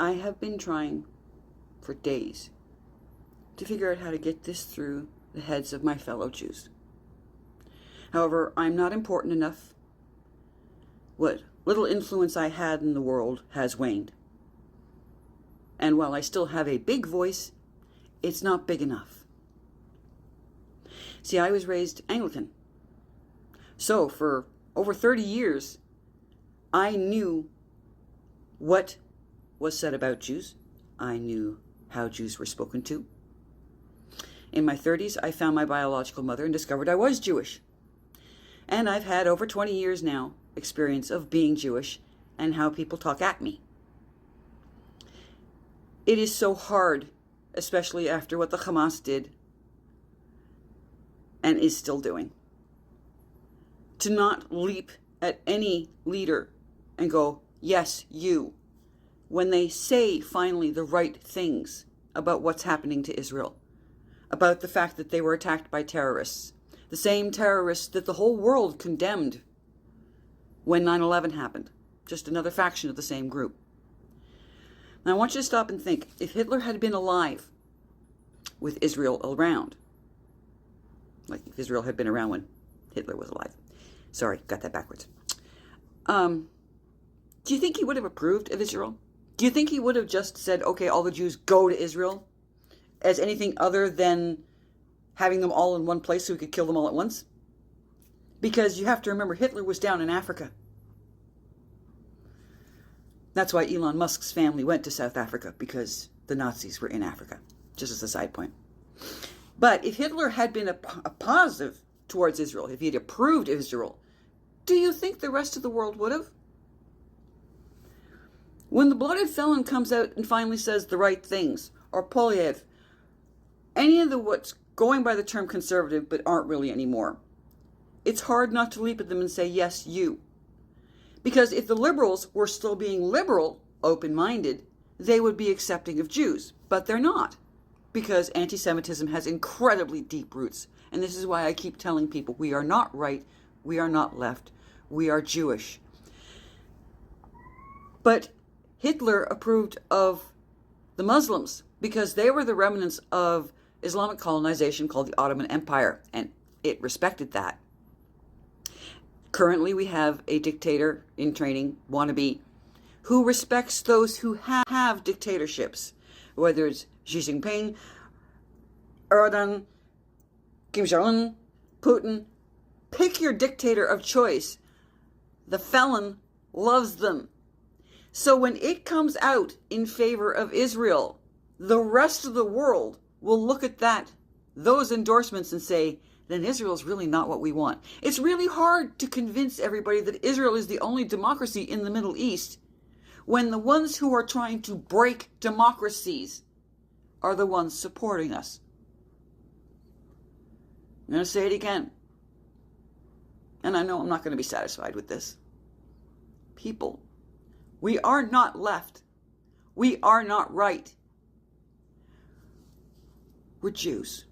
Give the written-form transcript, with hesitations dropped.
I have been trying for days to figure out how to get this through the heads of my fellow Jews. However, I'm not important enough. What little influence I had in the world has waned. And while I still have a big voice, it's not big enough. See, I was raised Anglican. So for over 30 years, I knew what was said about Jews. I knew how Jews were spoken to. In my 30s, I found my biological mother and discovered I was Jewish. And I've had over 20 years now experience of being Jewish and how people talk at me. It is so hard, especially after what the Hamas did and is still doing, to not leap at any leader and go, yes, you, when they say finally the right things about what's happening to Israel, about the fact that they were attacked by terrorists, the same terrorists that the whole world condemned when 9/11 happened, just another faction of the same group. Now I want you to stop and think, if Hitler had been alive with Israel around, like if Israel had been around when Hitler was alive. Sorry, got that backwards. Do you think he would have approved of Israel? Do you think he would have just said, okay, all the Jews go to Israel, as anything other than having them all in one place so he could kill them all at once? Because you have to remember, Hitler was down in Africa. That's why Elon Musk's family went to South Africa, because the Nazis were in Africa, just as a side point. But if Hitler had been a positive towards Israel, if he had approved Israel, do you think the rest of the world would have? When the blooded felon comes out and finally says the right things, or Poilievre, any of the what's going by the term conservative but aren't really anymore, it's hard not to leap at them and say, yes, you. Because if the liberals were still being liberal, open-minded, they would be accepting of Jews. But they're not. Because anti-Semitism has incredibly deep roots. And this is why I keep telling people, we are not right, we are not left, we are Jewish. But Hitler approved of the Muslims because they were the remnants of Islamic colonization called the Ottoman Empire, and it respected that. Currently, we have a dictator in training, wannabe, who respects those who have dictatorships, whether it's Xi Jinping, Erdogan, Kim Jong-un, Putin. Pick your dictator of choice. The felon loves them. So when it comes out in favor of Israel, the rest of the world will look at those endorsements and say, then Israel's really not what we want. It's really hard to convince everybody that Israel is the only democracy in the Middle East when the ones who are trying to break democracies are the ones supporting us. I'm going to say it again. And I know I'm not going to be satisfied with this. People, we are not left. We are not right. We're Jews.